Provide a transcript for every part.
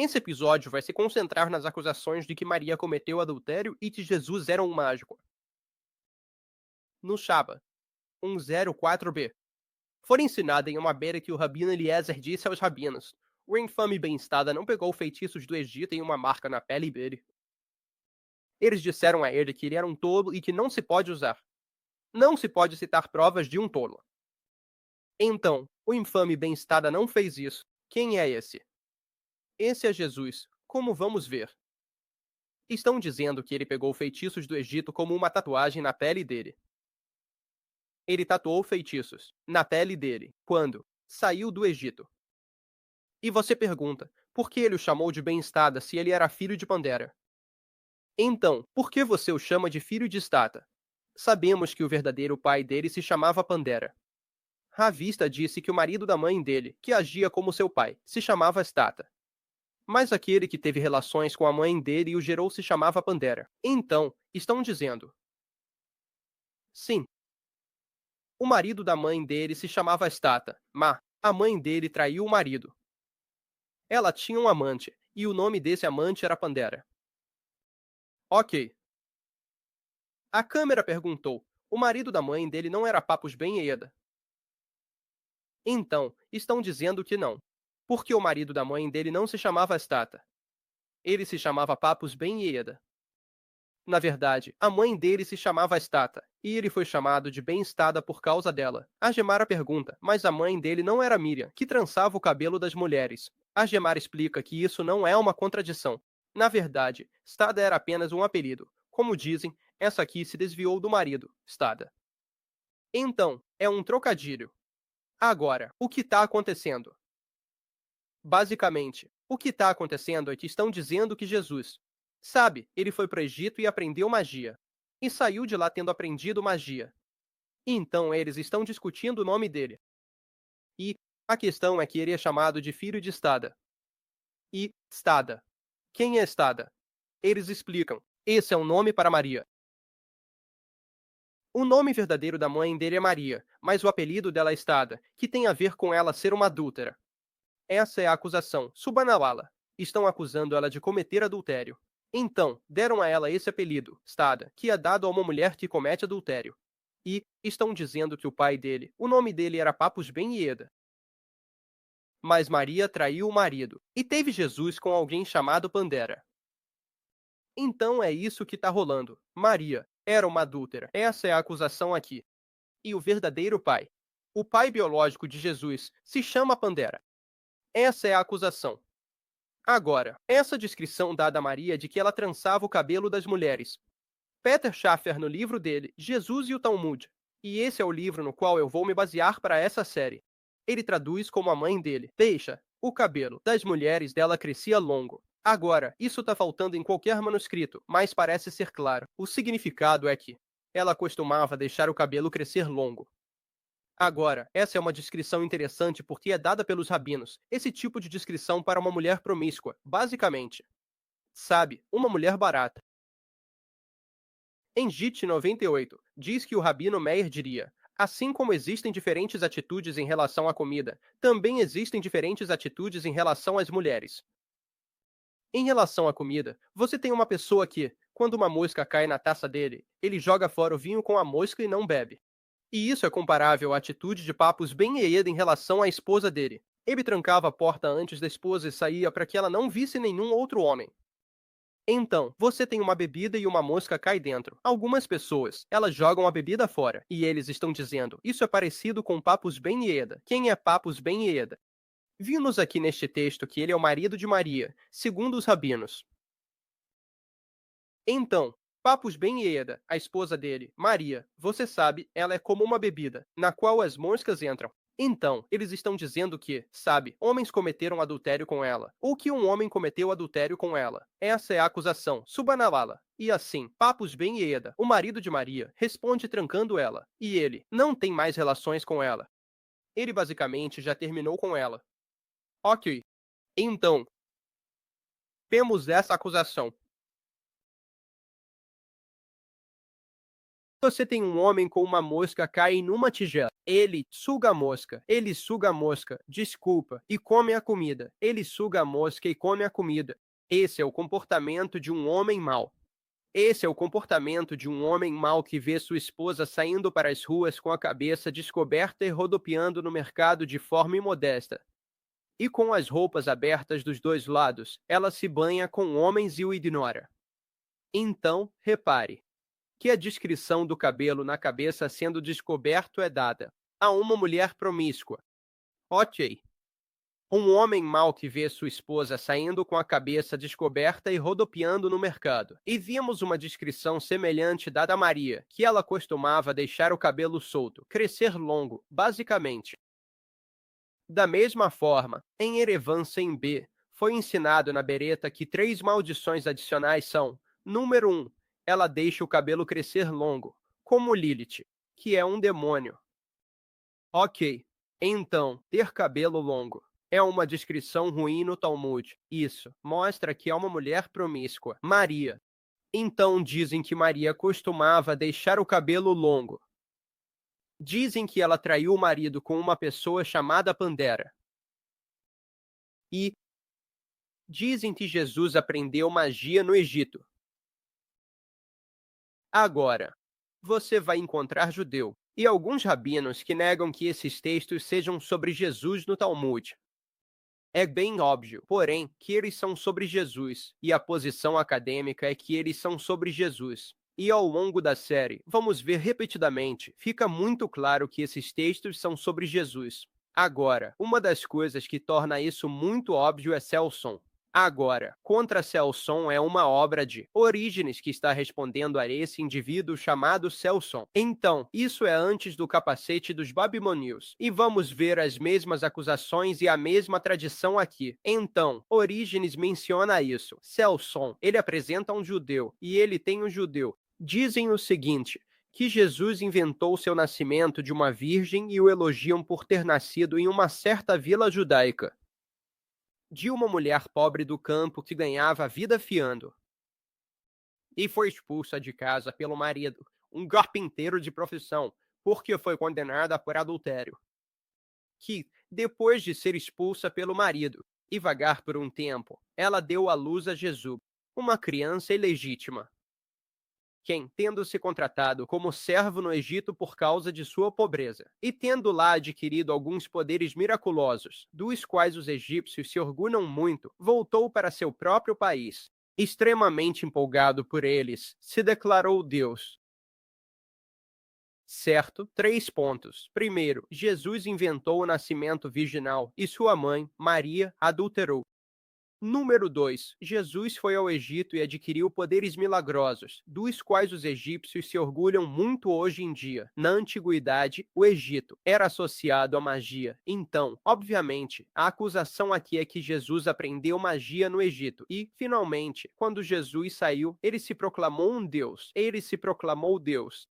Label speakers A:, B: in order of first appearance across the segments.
A: Esse episódio vai se concentrar nas acusações de que Maria cometeu adultério e que Jesus era um mágico. No Shaba 104b, foi ensinado em uma beira que o rabino Eliezer disse aos rabinos: o infame bem-estada não pegou feitiços do Egito em uma marca na pele dele. Eles disseram a ele que ele era um tolo e que não se pode usar. Não se pode citar provas de um tolo. Então, o infame bem-estada não fez isso. Quem é esse? Esse é Jesus. Como vamos ver? Estão dizendo que ele pegou feitiços do Egito como uma tatuagem na pele dele. Ele tatuou feitiços na pele dele quando saiu do Egito. E você pergunta, por que ele o chamou de bem-estada se ele era filho de Pandera? Então, por que você o chama de filho de Stata? Sabemos que o verdadeiro pai dele se chamava Pandera. Ravista disse que o marido da mãe dele, que agia como seu pai, se chamava Stata. Mas aquele que teve relações com a mãe dele e o gerou se chamava Pandera. Então, estão dizendo: sim, o marido da mãe dele se chamava Stata, mas a mãe dele traiu o marido. Ela tinha um amante, e o nome desse amante era Pandera. Ok. A câmera perguntou: o marido da mãe dele não era Papus Ben Eda? Então, estão dizendo que não. Porque o marido da mãe dele não se chamava Stata. Ele se chamava Papus Ben Eda. Na verdade, a mãe dele se chamava Stata, e ele foi chamado de Bem-Estada por causa dela. A Gemara pergunta, mas a mãe dele não era Miriam, que trançava o cabelo das mulheres. A Gemara explica que isso não é uma contradição. Na verdade, Stada era apenas um apelido. Como dizem, essa aqui se desviou do marido, Stada. Então, é um trocadilho. Agora, o que está acontecendo? Basicamente, o que está acontecendo é que estão dizendo que Jesus, sabe, ele foi para o Egito e aprendeu magia. E saiu de lá tendo aprendido magia. Então eles estão discutindo o nome dele. E a questão é que ele é chamado de filho de Stada. E Stada. Quem é Stada? Eles explicam. Esse é um nome para Maria. O nome verdadeiro da mãe dele é Maria, mas o apelido dela é Stada, que tem a ver com ela ser uma adúltera. Essa é a acusação, Subhanallah. Estão acusando ela de cometer adultério. Então, deram a ela esse apelido, Stada, que é dado a uma mulher que comete adultério. E estão dizendo que o pai dele, o nome dele era Papus Ben Ieda. Mas Maria traiu o marido, e teve Jesus com alguém chamado Pandera. Então é isso que está rolando. Maria era uma adúltera. Essa é a acusação aqui. E o verdadeiro pai, o pai biológico de Jesus, se chama Pandera. Essa é a acusação. Agora, essa descrição dada a Maria de que ela trançava o cabelo das mulheres. Peter Schaffer no livro dele, Jesus e o Talmud, e esse é o livro no qual eu vou me basear para essa série. Ele traduz como a mãe dele deixa o cabelo das mulheres dela crescia longo. Agora, isso tá faltando em qualquer manuscrito, mas parece ser claro. O significado é que ela costumava deixar o cabelo crescer longo. Agora, essa é uma descrição interessante porque é dada pelos rabinos. Esse tipo de descrição para uma mulher promíscua, basicamente. Sabe, uma mulher barata. Em JIT 98, diz que o rabino Meir diria: assim como existem diferentes atitudes em relação à comida, também existem diferentes atitudes em relação às mulheres. Em relação à comida, você tem uma pessoa que, quando uma mosca cai na taça dele, ele joga fora o vinho com a mosca e não bebe. E isso é comparável à atitude de Papus Ben Eyed em relação à esposa dele. Ele trancava a porta antes da esposa e saía para que ela não visse nenhum outro homem. Então, você tem uma bebida e uma mosca cai dentro. Algumas pessoas, elas jogam a bebida fora. E eles estão dizendo, isso é parecido com Papus Ben Eyed. Quem é Papus Ben Eyed? Vimos aqui neste texto que ele é o marido de Maria, segundo os rabinos. Então, Papus Ben Eyed, a esposa dele, Maria, você sabe, ela é como uma bebida, na qual as moscas entram. Então, eles estão dizendo que, sabe, homens cometeram adultério com ela, ou que um homem cometeu adultério com ela. Essa é a acusação, Subhanallah. E assim, Papus Ben Eyed, o marido de Maria, responde trancando ela, e ele não tem mais relações com ela. Ele basicamente já terminou com ela. Ok. Então, temos essa acusação. Você tem um homem com uma mosca cai numa tigela. Ele suga a mosca. Ele suga a mosca. Desculpa. E come a comida. Ele suga a mosca e come a comida. Esse é o comportamento de um homem mau. Esse é o comportamento de um homem mau que vê sua esposa saindo para as ruas com a cabeça descoberta e rodopiando no mercado de forma imodesta. E com as roupas abertas dos dois lados, ela se banha com homens e o ignora. Então, repare que a descrição do cabelo na cabeça sendo descoberto é dada a uma mulher promíscua. Ok. Um homem mau que vê sua esposa saindo com a cabeça descoberta e rodopiando no mercado. E vimos uma descrição semelhante dada a Maria, que ela costumava deixar o cabelo solto, crescer longo, basicamente. Da mesma forma, em Erevan sem B, foi ensinado na Bereta que 3 maldições adicionais são: número 1, ela deixa o cabelo crescer longo, como Lilith, que é um demônio. Ok, então, ter cabelo longo é uma descrição ruim no Talmud. Isso mostra que é uma mulher promíscua, Maria. Então dizem que Maria costumava deixar o cabelo longo. Dizem que ela traiu o marido com uma pessoa chamada Pandera. E dizem que Jesus aprendeu magia no Egito. Agora, você vai encontrar judeu e alguns rabinos que negam que esses textos sejam sobre Jesus no Talmud. É bem óbvio, porém, que eles são sobre Jesus, e a posição acadêmica é que eles são sobre Jesus. E ao longo da série, vamos ver repetidamente, fica muito claro que esses textos são sobre Jesus. Agora, uma das coisas que torna isso muito óbvio é Celson. Agora, Contra Celson é uma obra de Orígenes que está respondendo a esse indivíduo chamado Celson. Então, isso é antes do capacete dos babilônios. E vamos ver as mesmas acusações e a mesma tradição aqui. Então, Orígenes menciona isso. Celson, ele apresenta um judeu, e ele tem um judeu. Dizem o seguinte: que Jesus inventou seu nascimento de uma virgem e o elogiam por ter nascido em uma certa vila judaica, de uma mulher pobre do campo que ganhava a vida fiando, e foi expulsa de casa pelo marido, um carpinteiro de profissão, porque foi condenada por adultério. Que, depois de ser expulsa pelo marido e vagar por um tempo, ela deu à luz a Jesus, uma criança ilegítima. Quem, tendo se contratado como servo no Egito por causa de sua pobreza, e tendo lá adquirido alguns poderes miraculosos, dos quais os egípcios se orgulham muito, voltou para seu próprio país. Extremamente empolgado por eles, se declarou Deus. Certo, 3 pontos. Primeiro, Jesus inventou o nascimento virginal e sua mãe, Maria, adulterou. Número 2. Jesus foi ao Egito e adquiriu poderes milagrosos, dos quais os egípcios se orgulham muito hoje em dia. Na antiguidade, o Egito era associado à magia. Então, obviamente, a acusação aqui é que Jesus aprendeu magia no Egito. E, finalmente, quando Jesus saiu, ele se proclamou um Deus. Ele se proclamou Deus.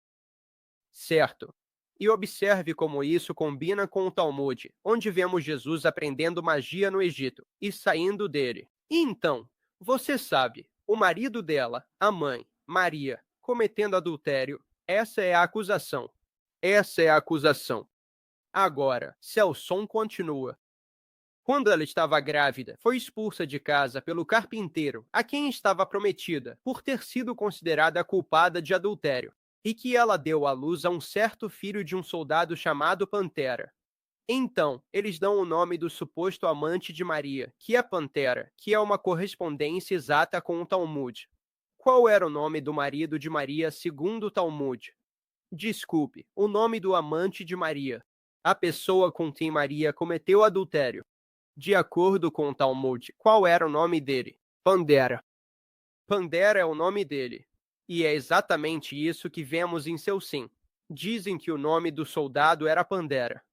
A: Certo. E observe como isso combina com o Talmud, onde vemos Jesus aprendendo magia no Egito e saindo dele. E então, você sabe, o marido dela, a mãe, Maria, cometendo adultério, essa é a acusação. Essa é a acusação. Agora, Celson continua. Quando ela estava grávida, foi expulsa de casa pelo carpinteiro, a quem estava prometida, por ter sido considerada culpada de adultério, e que ela deu à luz a um certo filho de um soldado chamado Pantera. Então, eles dão o nome do suposto amante de Maria, que é Pantera, que é uma correspondência exata com o Talmud. Qual era o nome do marido de Maria segundo o Talmud? Desculpe, o nome do amante de Maria, a pessoa com quem Maria cometeu adultério. De acordo com o Talmud, qual era o nome dele? Pandera. Pandera é o nome dele. E é exatamente isso que vemos em seu sim. Dizem que o nome do soldado era Pandera.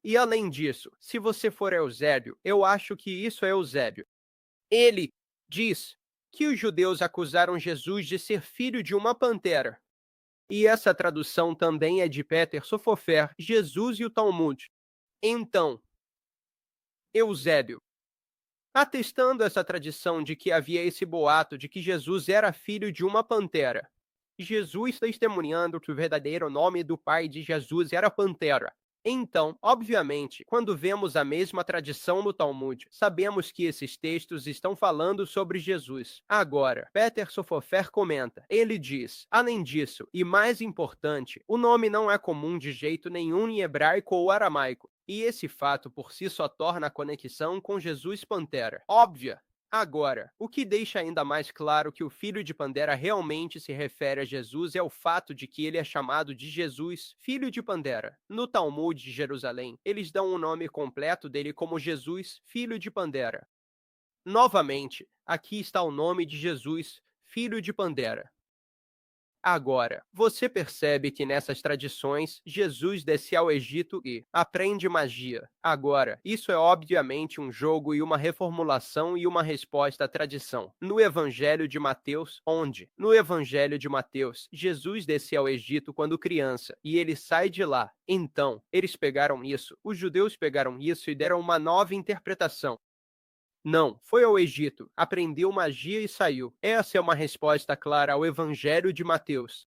A: E além disso, se você for Eusébio, eu acho que isso é Eusébio. Ele diz que os judeus acusaram Jesus de ser filho de uma pantera. E essa tradução também é de Peter Sofofer, Jesus e o Talmud. Então, Eusébio, atestando essa tradição de que havia esse boato de que Jesus era filho de uma pantera, Jesus testemunhando que o verdadeiro nome do pai de Jesus era Pantera. Então, obviamente, quando vemos a mesma tradição no Talmud, sabemos que esses textos estão falando sobre Jesus. Agora, Peter Sofofer comenta. Ele diz: além disso, e mais importante, o nome não é comum de jeito nenhum em hebraico ou aramaico. E esse fato por si só torna a conexão com Jesus Pantera óbvia. Agora, o que deixa ainda mais claro que o filho de Pandera realmente se refere a Jesus é o fato de que ele é chamado de Jesus, filho de Pandera. No Talmud de Jerusalém, eles dão o nome completo dele como Jesus, filho de Pandera. Novamente, aqui está o nome de Jesus, filho de Pandera. Agora, você percebe que nessas tradições, Jesus desce ao Egito e aprende magia. Agora, isso é obviamente um jogo e uma reformulação e uma resposta à tradição. No Evangelho de Mateus, No Evangelho de Mateus, Jesus desce ao Egito quando criança e ele sai de lá. Então, eles pegaram isso, os judeus pegaram isso e deram uma nova interpretação. Não, foi ao Egito, aprendeu magia e saiu. Essa é uma resposta clara ao Evangelho de Mateus.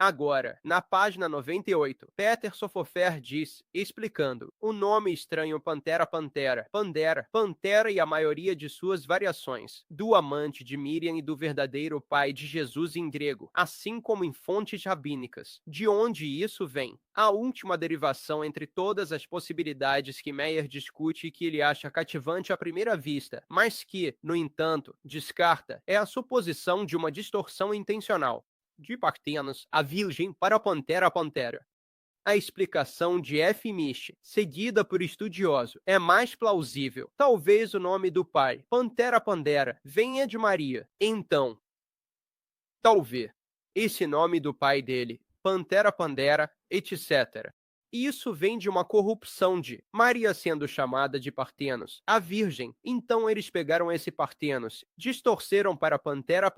A: Agora, na página 98, Peter Sofofer diz, explicando, o nome estranho Pantera, Pantera e a maioria de suas variações, do amante de Miriam e do verdadeiro pai de Jesus em grego, assim como em fontes rabínicas. De onde isso vem? A última derivação entre todas as possibilidades que Meyer discute e que ele acha cativante à primeira vista, mas que, no entanto, descarta, é a suposição de uma distorção intencional. De Partenos, a Virgem para Pantera. A explicação de F. Misch, seguida por estudioso, é mais plausível. Talvez o nome do pai, Pandera, venha de Maria. Então, talvez, esse nome do pai dele, Pandera, etc. Isso vem de uma corrupção de Maria sendo chamada de Partenos, a Virgem. Então eles pegaram esse Partenos, distorceram para Pantera.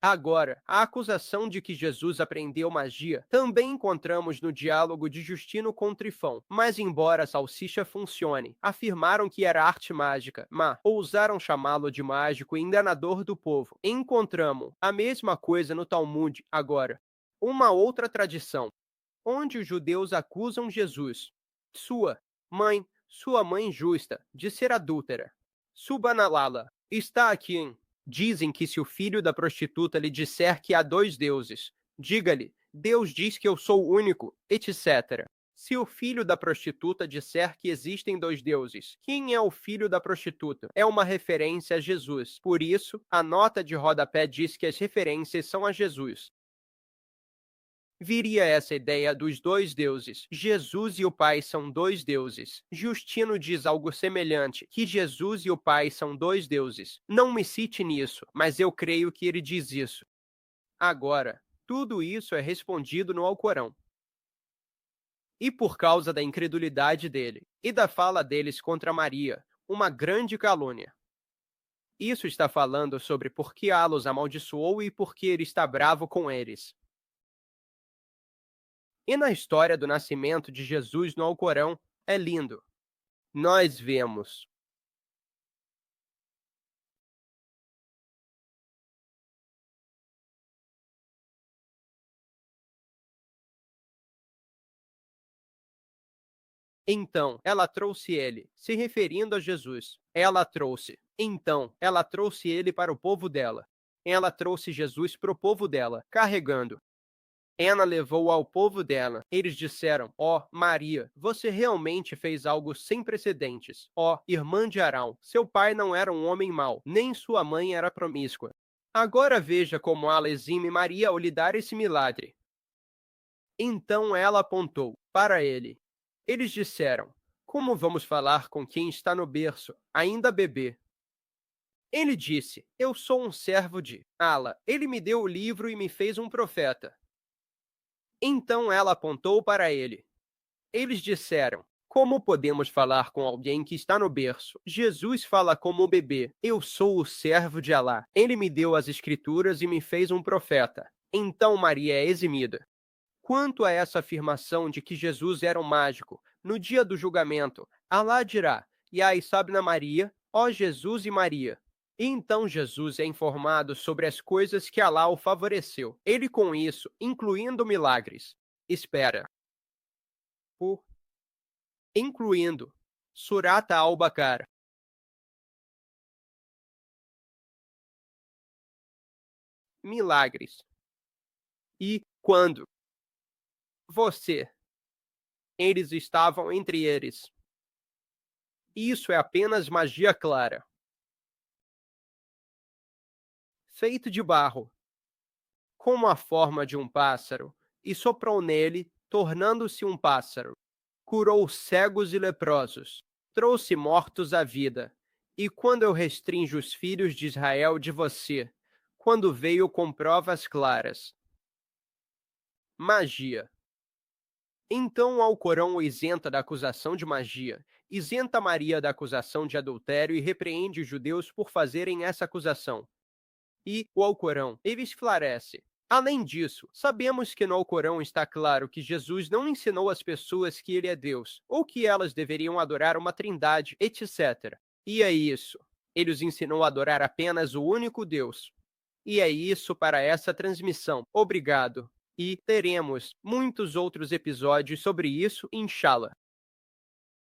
A: Agora, a acusação de que Jesus aprendeu magia também encontramos no diálogo de Justino com Trifão, mas embora a salsicha funcione, afirmaram que era arte mágica, mas ousaram chamá-lo de mágico e enganador do povo. Encontramos a mesma coisa no Talmud agora. Uma outra tradição, onde os judeus acusam Jesus, sua mãe justa, de ser adúltera. Subanalala, está aqui em Dizem que se o filho da prostituta lhe disser que há dois deuses, diga-lhe, Deus diz que eu sou único, etc. Se o filho da prostituta disser que existem dois deuses, quem é o filho da prostituta? É uma referência a Jesus. Por isso, a nota de rodapé diz que as referências são a Jesus. Viria essa ideia dos dois deuses. Jesus e o Pai são dois deuses. Justino diz algo semelhante, que Jesus e o Pai são dois deuses. Não me cite nisso, mas eu creio que ele diz isso. Agora, tudo isso é respondido no Alcorão. E por causa da incredulidade dele, e da fala deles contra Maria, uma grande calúnia. Isso está falando sobre por que Allah os amaldiçoou e por que ele está bravo com eles. E na história do nascimento de Jesus no Alcorão, é lindo. Nós vemos Então, ela trouxe ele, se referindo a Jesus. Ela trouxe. Então, ela trouxe ele para o povo dela. Ela trouxe Jesus para o povo dela, carregando. Ela levou ao povo dela. Eles disseram, ó, Maria, você realmente fez algo sem precedentes. Ó, irmã de Arão, seu pai não era um homem mau, nem sua mãe era promíscua. Agora veja como Allah exime Maria ao lhe dar esse milagre. Então ela apontou para ele. Eles disseram, como vamos falar com quem está no berço, ainda bebê? Ele disse, eu sou um servo de Allah. Ele me deu o livro e me fez um profeta. Então ela apontou para ele. Eles disseram, como podemos falar com alguém que está no berço? Jesus fala como o bebê. Eu sou o servo de Allah. Ele me deu as escrituras e me fez um profeta. Então Maria é eximida. Quanto a essa afirmação de que Jesus era um mágico, no dia do julgamento, Allah dirá, Yai sabna Maria, ó Jesus e Maria. E então Jesus é informado sobre as coisas que Alá o favoreceu. Ele com isso, incluindo milagres, espera por incluindo Surata al-Baqarah, milagres. E quando você, eles estavam entre eles. Isso é apenas magia clara, feito de barro, como a forma de um pássaro, e soprou nele, tornando-se um pássaro. Curou cegos e leprosos, trouxe mortos à vida. E quando eu restringo os filhos de Israel de você, quando veio com provas claras. Magia. Então o Alcorão o isenta da acusação de magia, isenta Maria da acusação de adultério e repreende os judeus por fazerem essa acusação. E o Alcorão, ele esclarece. Além disso, sabemos que no Alcorão está claro que Jesus não ensinou às pessoas que ele é Deus, ou que elas deveriam adorar uma trindade, etc. E é isso. Ele os ensinou a adorar apenas o único Deus. E é isso para essa transmissão. Obrigado. E teremos muitos outros episódios sobre isso, inshallah.